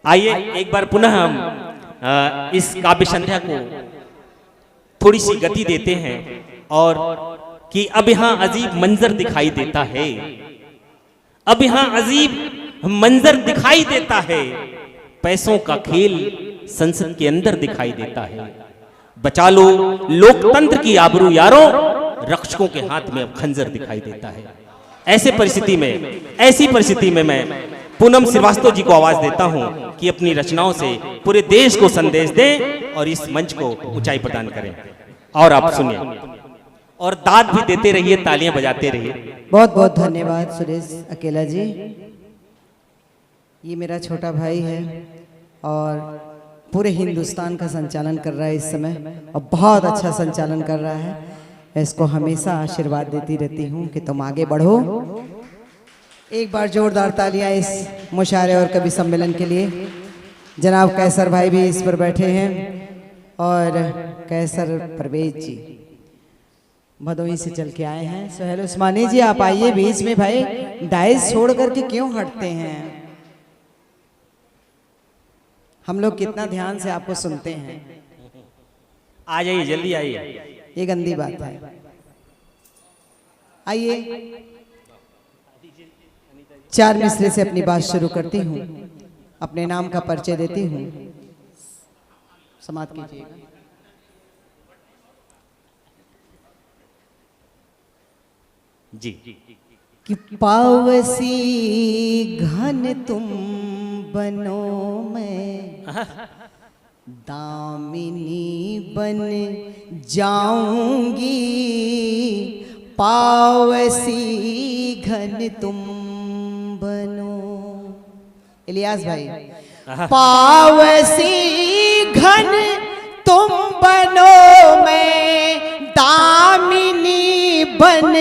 आइए एक बार पुनः हम इस काव्य संध्या को थोड़ी सी गति देते हैं और कि अब यहाँ अजीब मंजर दिखाई देता है, अब यहाँ अजीब मंजर दिखाई देता है, पैसों का खेल संसद के अंदर दिखाई देता है। बचा लो लोकतंत्र की आबरू यारों, रक्षकों के हाथ में अब खंजर दिखाई देता है। ऐसी परिस्थिति में मैं पूनम श्रीवास्तव जी को आवाज देता हूं कि अपनी रचनाओं से पूरे देश को संदेश दें और इस मंच को ऊंचाई प्रदान करें। और आप सुनिए और दाद भी देते रहिए, तालियां बजाते रहिए। बहुत बहुत धन्यवाद सुरेश अकेला जी। ये मेरा छोटा भाई है और पूरे हिंदुस्तान का संचालन कर रहा है इस समय और बहुत अच्छा संचालन कर रहा है। मैं इसको हमेशा आशीर्वाद देती रहती हूँ कि तुम आगे बढ़ो। एक बार जोरदार तालियां इस मुशायरे और कवि सम्मेलन के लिए। जनाब कैसर भाई भी इस पर बैठे हैं और कैसर परवेज जी भदोही से चल के आए हैं। सोहेल उस्मानी जी आप आइए बीच में भाई, डाइस छोड़ करके क्यों हटते हैं? हम लोग कितना ध्यान से आपको सुनते हैं। आ जाइए, जल्दी आइए। ये गंदी बात है। आइए चार मिसरे से अपनी बात शुरू करती हूँ, अपने नाम का परिचय देती हूँ। समाप्त कीजिएगा। जी कि पावसी घन तुम बनो मैं दामिनी बन जाऊंगी, पावसी घन तुम बनो। इलियास भाई, पावसी घन तुम बनो मैं दामिनी बन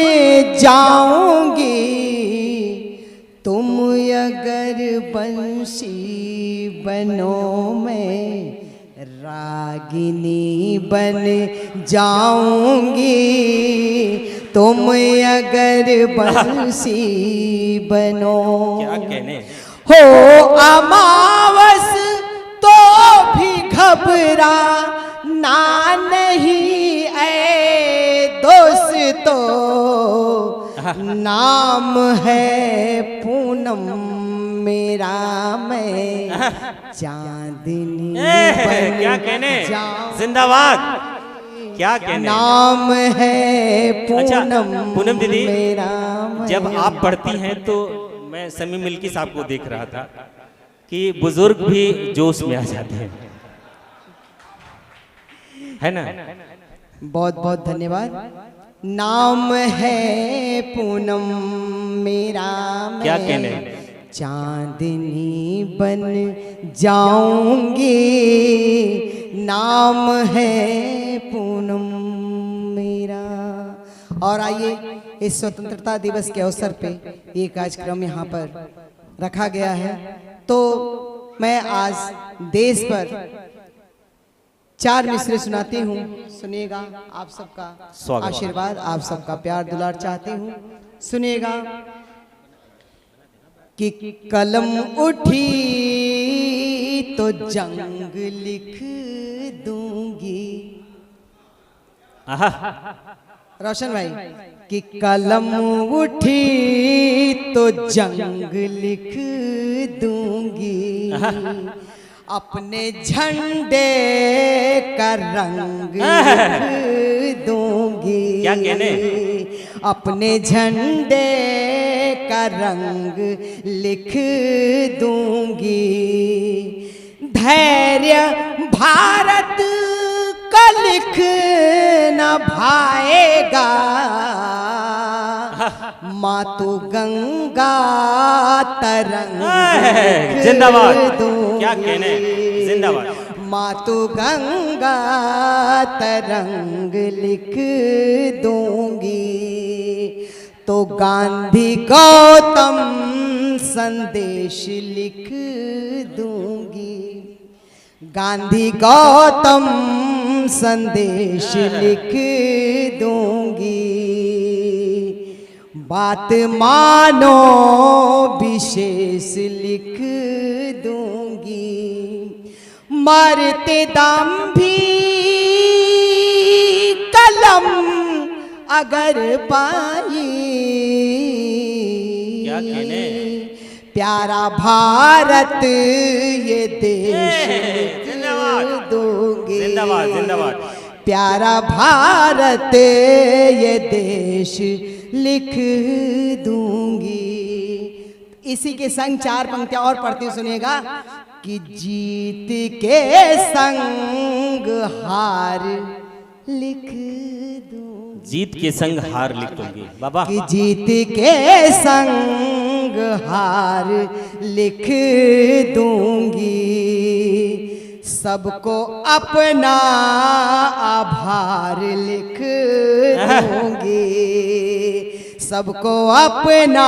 जाऊंगी, तुम अगर बंशी बनो मैं रागिनी बन जाऊंगी, तुम अगर बंशी बनो। क्या कहने हो अमावस तो भी घबरा ना नहीं ऐ दोस्तों, नाम है पूनम मेरा मैं चांदनी बन क्या कहने, जाऊं। जिंदाबाद। क्या कहने, नाम है पूनम। पूनम दीदी, मेरा जब आप पढ़ती हैं तो मैं समी मिल्की साहब को देख रहा था कि बुजुर्ग भी जोश में आ जाते हैं, है ना? बहुत बहुत धन्यवाद। नाम है पूनम मेरा क्या मैं कहने, चांदनी बन जाऊंगी, नाम है पूनम मेरा। और आइए इस स्वतंत्रता दिवस के अवसर पे ये कार्यक्रम यहाँ पर रखा गया है, तो मैं आज देश पर चार मिसरे सुनाती हूँ। सुनिएगा, आप सबका आशीर्वाद, आप सबका प्यार दुलार चाहती हूँ। सुनिएगा कि कलम उठी तो जंग लिख दूंगी। रोशन भाई, कि कलम उठी तो जंग लिख दूंगी, अपने झंडे का रंग लिख दूंगी। क्या कहने, अपने झंडे का रंग लिख दूंगी, धैर्य भारत का लिख न भाएगा, मातु गंगा तरंग जिंदाबाद। क्या कहने, जिंदाबाद। मातु गंगा तरंग लिख दूंगी, तो गांधी गौतम संदेश लिख दूंगी, गांधी गौतम संदेश लिख दूंगी, बात मानो विशेष लिख दूंगी, मारते दाम भी कलम अगर पाई, क्या कहने? प्यारा भारत ये देश जिंदाबाद दूंगी, जिंदाबाद जिंदाबाद। प्यारा भारत ये देश लिख दूंगी। इसी के संग चार पंक्तियां और पढ़ती हूँ, सुनिएगा कि जीत के संग हार लिख दूं, जीत के संग हार लिख दूंगी बाबा। कि जीत के संग हार लिख दूंगी, सबको अपना आभार लिख दूंगी, सबको अपना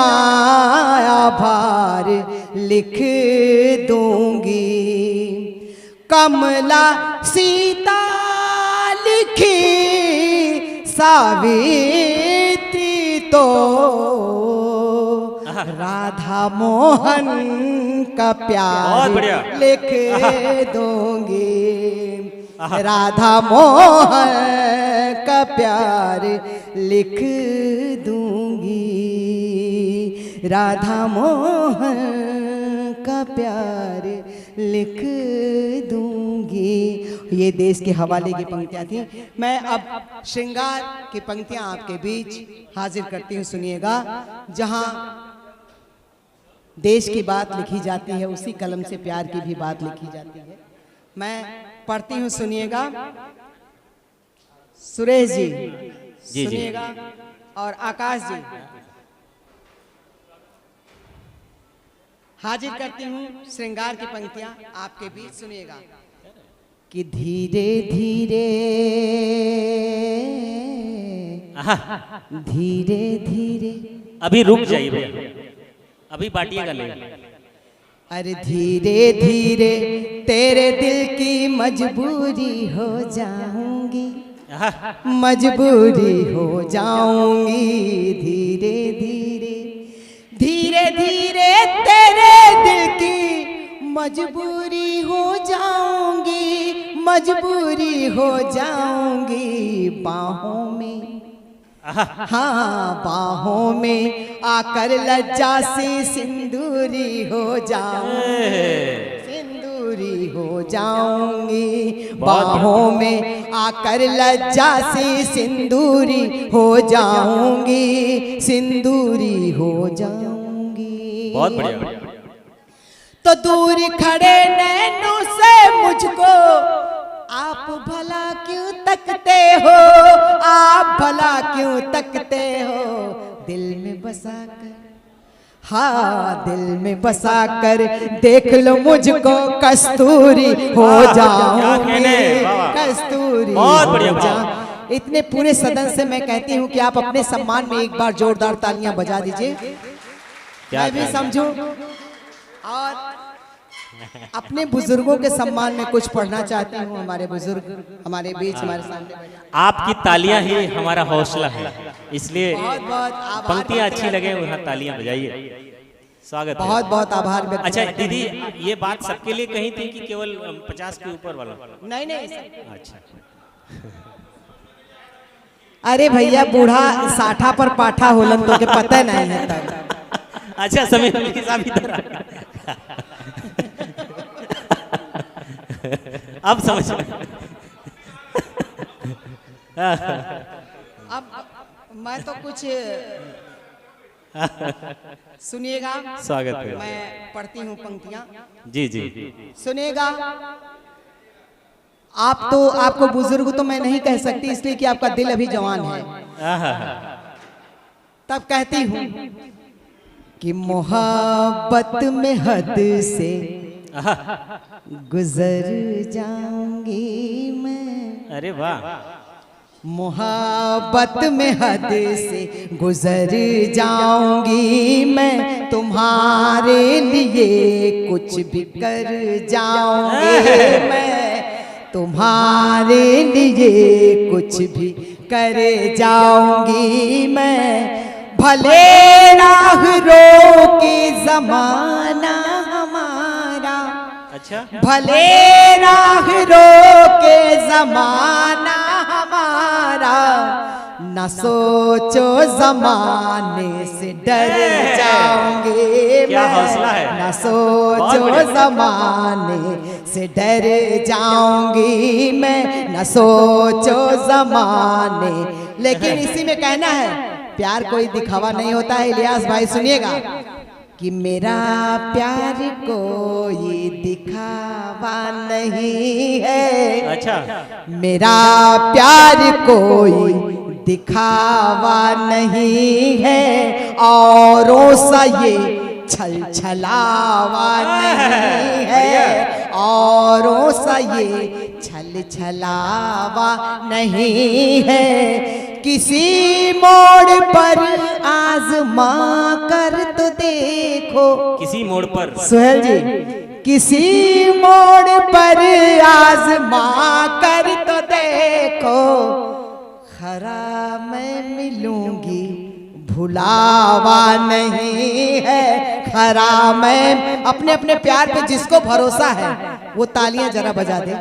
आभार लिख दूंगी। कमला सीता लिखी सावित्री तो राधा मोहन का प्यार लिख दूंगी, राधा मोहन का प्यार लिख दूंगी, राधा मोहन का प्यार लिख दूंगी। ये देश के हवाले की पंक्तियां थी। मैं अब श्रृंगार की पंक्तियां आपके बीच हाजिर करती हूँ, सुनिएगा। जहां देश की बात लिखी जाती है, उसी कलम से प्यार की भी बात लिखी जाती है। मैं पढ़ती हूँ, सुनिएगा। सुरेश जी सुनिएगा, और आकाश जी हाजिर करती हूँ श्रृंगार की पंक्तियां आपके बीच, सुनिएगा। कि धीरे धीरे धीरे धीरे, अभी रुक जाइए भैया, अभी बाटिएगा नहीं। अरे धीरे धीरे तेरे दिल की मजबूरी हो जाऊंगी, मजबूरी हो जाऊंगी, धीरे धीरे धीरे धीरे तेरे दिल की मजबूरी हो जाऊंगी, मजबूरी हो जाऊंगी, बाहों में, हाँ बाहों में आकर लज्जा से सिंदूरी हो जाऊंगी, सिंदूरी हो जाऊंगी, बाहों में आकर लज्जा से सिंदूरी हो जाऊंगी, सिंदूरी हो जाऊंगी। बहुत बढ़िया। तो दूर खड़े नैनों से मुझको आप भला क्यों तकते हो, आप भला क्यों तकते हो, दिल में बसा कर, हाँ दिल में बसा कर देख लो मुझको, कस्तूरी हो जाऊंगी, कस्तूरी हो जाऊंगी। इतने पूरे सदन से मैं कहती हूँ कि आप अपने सम्मान में एक बार जोरदार तालियां बजा दीजिए, मैं भी समझूं, और अपने बुजुर्गों के सम्मान में कुछ पढ़ना चाहती हूँ। हमारे बुजुर्ग हमारे बीच, हमारे सामने बैठे, आपकी तालियां ही हमारा हौसला है, इसलिए बहुत बहुत आभार, पंक्तियां अच्छी लगे वहाँ तालियां बजाइए। स्वागत, बहुत बहुत आभार व्यक्त। अच्छा दीदी, ये बात सबके लिए कही थी कि केवल 50 के ऊपर वाला? नहीं नहीं, अच्छा। अरे भैया बूढ़ा साठा पर पाठा होलन तो के पता नहीं है तब। अच्छा समय के साथ इधर अब समझ में। अब मैं तो कुछ सुनिएगा, स्वागत है। मैं पढ़ती हूँ पंक्तियां, जी जी सुनिएगा। आप तो, आपको बुजुर्ग तो मैं नहीं कह सकती इसलिए कि आपका दिल अभी जवान है। तब कहती हूँ कि मोहब्बत में हद से गुजर जाऊंगी मैं, अरे वाह, मोहब्बत में हद से गुजर जाऊंगी मैं, तुम्हारे लिए कुछ भी कर जाऊंगी मैं, तुम्हारे लिए कुछ भी कर जाऊंगी मैं, भले राह रोके जमाना हमारा, अच्छा, भले राह रोके जमाना हमारा, न सोचो जमाने से डर जाऊंगी क्या मैं, हौसला है। न सोचो जमाने से डर जाऊंगी मैं, न सोचो जमाने। लेकिन इसी में कहना है प्यार कोई दिखावा नहीं होता है। इलियास भाई सुनिएगा कि मेरा प्यार कोई दिखावा नहीं है। अच्छा, मेरा प्यार कोई दिखावा नहीं है, औरों सा ये छल छलावा नहीं है, औरों सा ये छल छलावा नहीं है। किसी मोड़ पर आजमा कर तो देखो, किसी मोड़ पर सुहेल जी, किसी मोड़ पर आजमा कर तो देखो, खरा मैं मिलूंगी भुलावा नहीं है, खरा मैं। अपने अपने प्यार पे जिसको भरोसा है वो तालियां जरा बजा दे।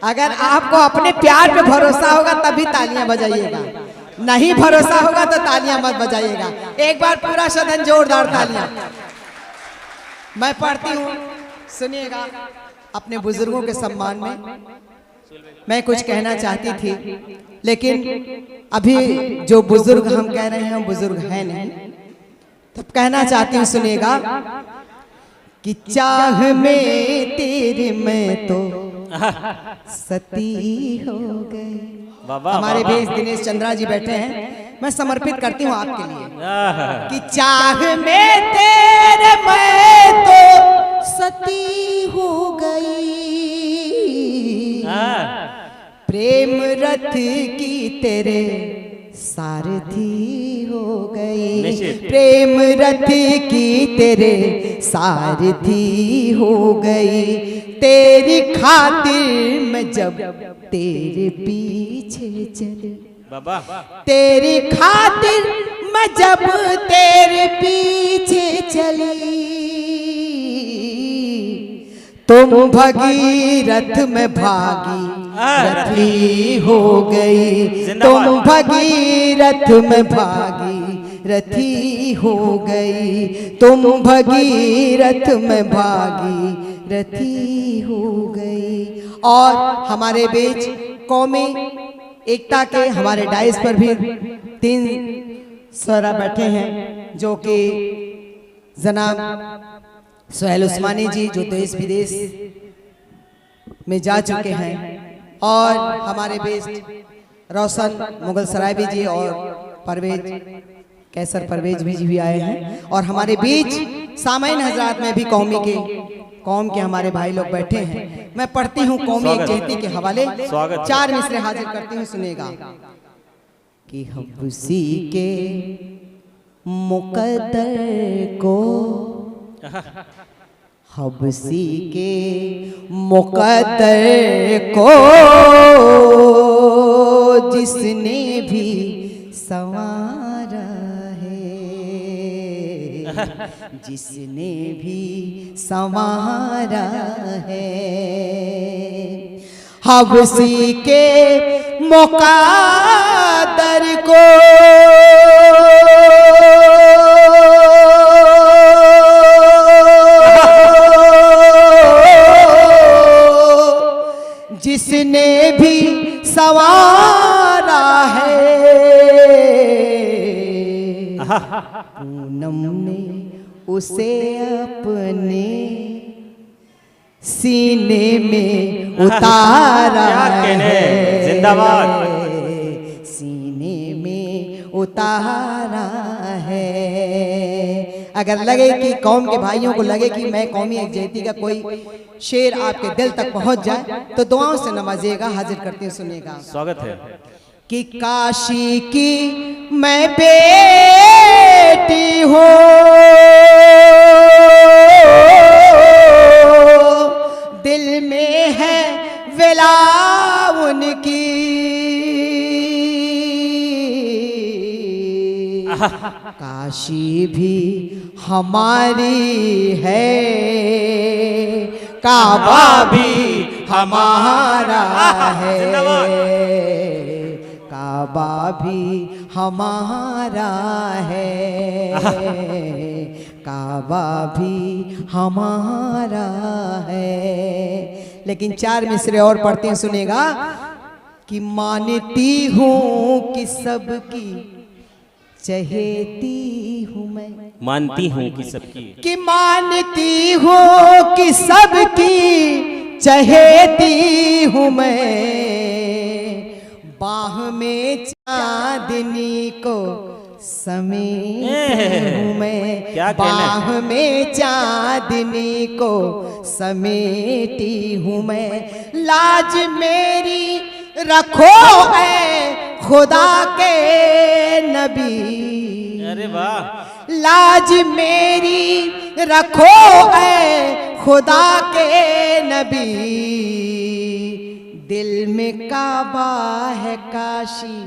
अगर आपको अपने प्यार पे भरोसा होगा तभी तालियां बजाइएगा, नहीं भरोसा होगा तो तालियां मत बजाइएगा। एक बार पूरा सदन जोरदार तालियां। मैं पढ़ती हूँ, सुनिएगा। अपने बुजुर्गों के सम्मान में मैं कुछ कहना चाहती थी, लेकिन अभी जो बुजुर्ग हम कह रहे हैं बुजुर्ग हैं नहीं, तब कहना चाहती हूँ, सुनिएगा कि चाह में तेरे मैं तो सती हो गई। हमारे भेष दिनेश चंद्रा जी बैठे हैं, मैं समर्पित करती हूँ आपके लिए कि चाह में तेरे मैं तो सती हो गई, प्रेम रथ की तेरे सारथी हो गई, प्रेम रथ की तेरे सारथी हो गई। तेरी खातिर मैं जब तेरे पीछे चल, बाबा, तेरी खातिर मैं जब तेरे पीछे चली, तुम भगीरथ में भागी रथी हो गई, तुम भगीरथ में भागी रथी हो गई, तुम भगीरथ में भागी रथी हो गई। और हमारे बीच कौमी एकता के हमारे डाइस पर भी 3 स्वरा बैठे हैं, जो कि जनाब सुहेल उस्मानी जी, जो देश विदेश में जा चुके हैं, और हमारे बीच रोशन मुगल सरायबी जी और परवेज कैसर परवेज भी आए हैं, और हमारे बीच सामाइन हजरात में भी कौम के हमारे भाई लोग बैठे हैं। मैं पढ़ती हूँ कौमी एकजहती के हवाले 4 मिसरे हाजिर करती हूँ, सुनेगा कि हब्सी के मुकद्दर को, हब्सी के मुकद्दर को जिसने भी संवारा है, जिसने भी संवारा है, हब्सी के मुकद्दर को जिसने भी संवारा है, पूनम ने उसे अपने सीने में उतारा है, जिंदाबाद, सीने में उतारा है। अगर लगे कि कौम के भाइयों को लगे कि मैं कौमी एकजहती का कोई शेर आपके दिल तक पहुंच जाए तो दुआओं से नवाजिएगा। हाजिर करते हैं, सुनिएगा। स्वागत है। कि काशी की मैं बेटी हूँ, दिल में है विला उनकी, काशी भी हमारी है, काबा भी हमारा है, काबा भी हमारा है, काबा भी हमारा है। लेकिन 4 मिसरे और पढ़ते हैं, सुनेगा कि मानती हूँ कि सबकी चहेती हूँ मैं, मानती हूँ कि सबकी, कि मानती हूँ कि सबकी चहेती हूँ मैं, बाह में चांदनी को समेटी हूँ मैं, क्या कहना है? बाह में चांदनी को समेटी हूँ मैं, लाज मेरी रखो है खुदा के नबी, अरे वाह, लाज मेरी रखो है खुदा के नबी, दिल में काबा है काशी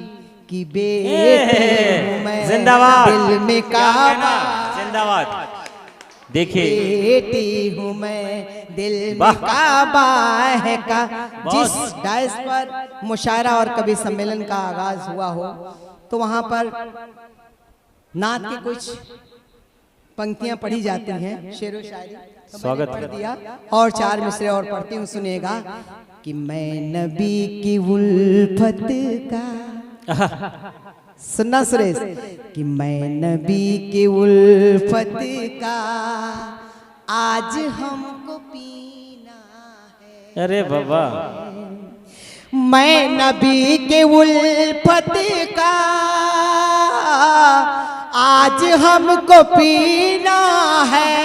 की बेटी हूँ मैं, जिंदाबाद, दिल में काबा जिंदाबाद। देखिए बेटी हूँ मैं, दिल में वाह। काबा है का। बहुत। जिस डायस पर मुशायरा और कवि सम्मेलन का आगाज हुआ हो, तो वहां पर नात की कुछ पंक्तियां पढ़ी जाती हैं, शेरो शायरी, तो स्वागत मैंने है। पढ़ दिया और 4 मिसरे और पढ़ती हूँ, सुनेगा कि मैं नबी की उल्फत का, सुनना सुरेश, कि मैं नबी की उल्फत का आज हमको पीना है, अरे बाबा, मैं नबी के उल्फत का आज हमको पीना है,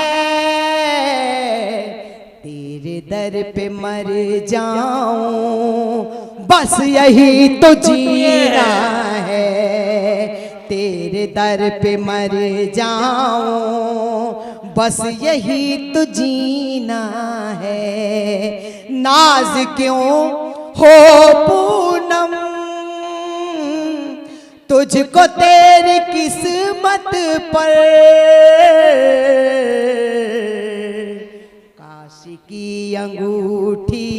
तेरे दर पे मर जाऊं बस यही तो जीना है, तेरे दर पे मर जाऊं बस यही तो जीना है, नाज क्यों हो पूनम तुझको तेरी किस्मत पर, काशी की अंगूठी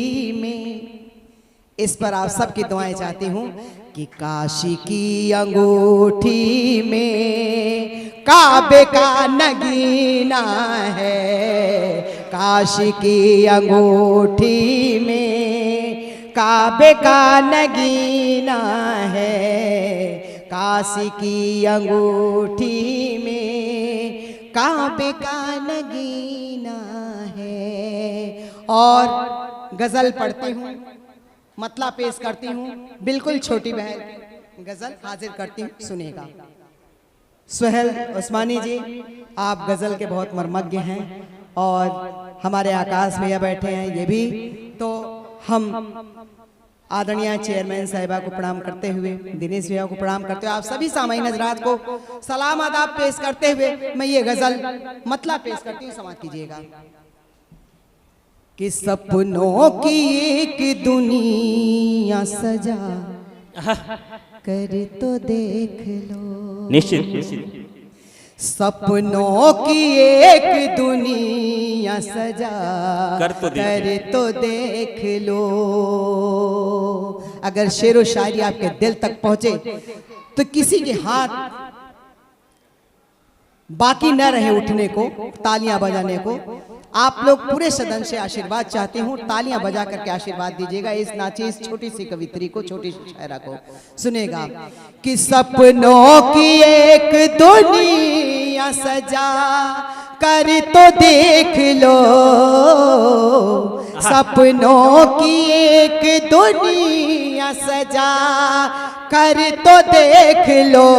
में, इस पर आप सबकी दुआएं चाहती हूँ कि काशी की अंगूठी में काबे का नगीना है, काशी की अंगूठी में काबे का नगीना है, काशी की अंगूठी में काबे का नगीना है। और गजल पढ़ती हूँ, मतला पेश करती हूँ, बिल्कुल छोटी बहन की गजल हाजिर करती हूँ, सुनेगा। सुहेल उस्मानी जी, आप गजल के बहुत मर्मज्ञ हैं और हमारे आकाश भैया बैठे हैं, ये भी, तो हम आदरणीय चेयरमैन साहिबा को प्रणाम करते हुए, दिनेश भैया को प्रणाम करते हुए, आप सभी सामाईन हजरात को सलाम आदाब पेश करते हुए मैं ये गजल मतला पेश करती हूँ, समाप्त कीजिएगा। कि सपनों की एक दुनिया सजा कर तो देख लो, निश्चित निश्चित, सपनों की एक दुनिया सजा कर तो देख लो। अगर शेरो शायरी आपके दिल तक पहुंचे तो किसी के हाथ बाकी न रहे उठने को, तालियां बजाने को। आप लोग पूरे सदन से आशीर्वाद चाहते हूँ, तालियां बजा करके आशीर्वाद दीजिएगा इस नाचीज छोटी सी कवित्री को, छोटी सी शायरा को, सुनेगा। कि सपनों की एक दुनिया सजा कर तो देख लो, सपनों की एक दुनिया सजा कर तो देख लो,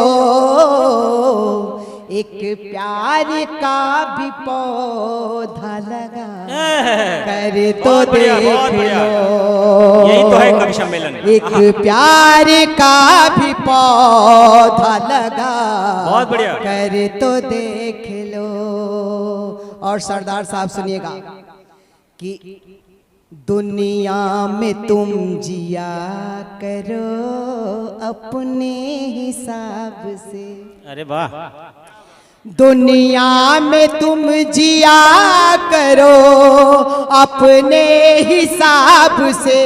एक प्यार का भी पौधा लगा कर तो देख लो, यही तो है कवि सम्मेलन। एक प्यार का भी पौधा लगा बहुत बढ़िया कर तो देख लो। और सरदार साहब सुनिएगा कि दुनिया में तुम जिया करो अपने हिसाब से, अरे वाह, दुनिया में तुम जिया करो अपने हिसाब से,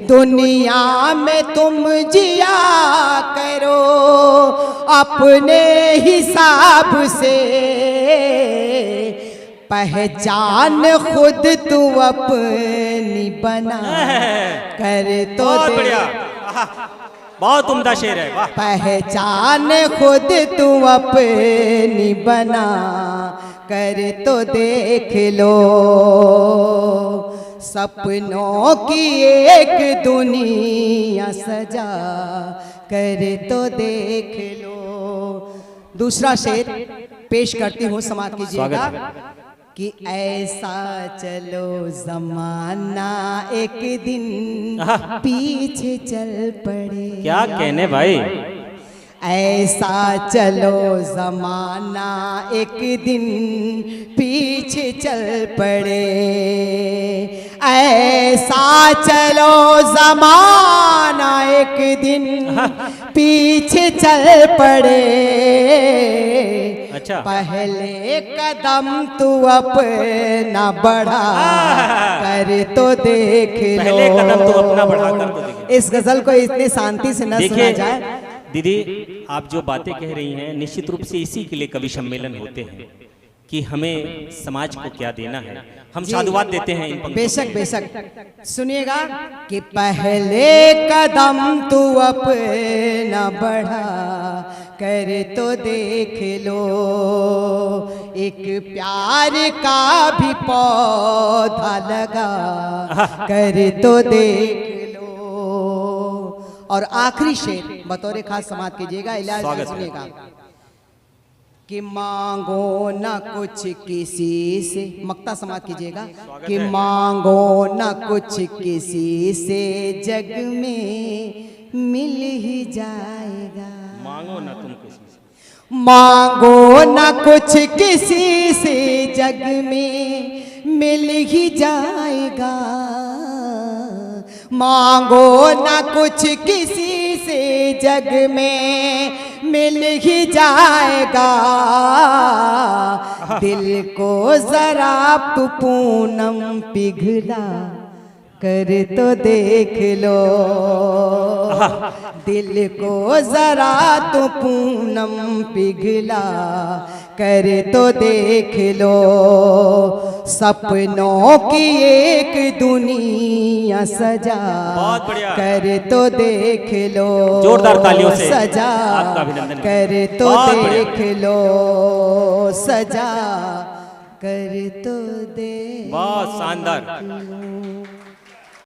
दुनिया में तुम जिया करो अपने हिसाब से, पहचान खुद तू अपनी बना कर तो बहुत दे। बढ़िया, बहुत उम्दा शेर है, वाह। पहचान खुद तू अपनी बना कर तो देख लो, सपनों की एक दुनिया सजा कर तो देख लो। दूसरा शेर पेश करती हूँ, समाप्त कीजिएगा कि ऐसा चलो जमाना एक दिन पीछे चल पड़े। क्या कहने भाई, ऐसा चलो जमाना एक दिन पीछे चल पड़े, ऐसा चलो जमाना एक दिन पीछे चल पड़े। अच्छा, पहले कदम तू अपना बढ़ा कर तो देख लो। पहले कदम तू अपना बढ़ा कर तो देख। इस गजल को इतनी शांति से न सुना देखिए जाए। दीदी, आप जो बातें कह रही हैं निश्चित रूप से इसी के लिए कवि सम्मेलन होते हैं कि हमें समाज को क्या देना है। हम साधुवाद देते हैं इन पंक्तियों बेशक से। बेशक सुनिएगा कि पहले कदम तू अपना बढ़ा कर तो देख लो, एक प्यार का भी पौधा लगा कर तो देख लो। और आखिरी शेर बतौर खास समाप्त कीजिएगा, इलाज स्वागत है। सुनिएगा कि मांगो ना कुछ किसी से, मक्ता समाप्त कीजिएगा कि मांगो ना कुछ किसी से जग में मिल ही जाएगा। मांगो ना तुम किसी से, मांगो ना कुछ किसी से जग में मिल ही जाएगा, मांगो ना कुछ किसी से जग में मिल ही जाएगा। दिल को जरा तू पूनम पिघला कर तो देख लो, दिल को जरा तो पूनम पिघला कर तो देख लो, सपनों की एक दुनिया सजा बहुत बढ़िया। कर तो देख लो, जोरदार तालियों से सजा आपका अभिनंदन कर तो बहुत बढ़िया। देख लो, सजा कर तो दे। बहुत शानदार।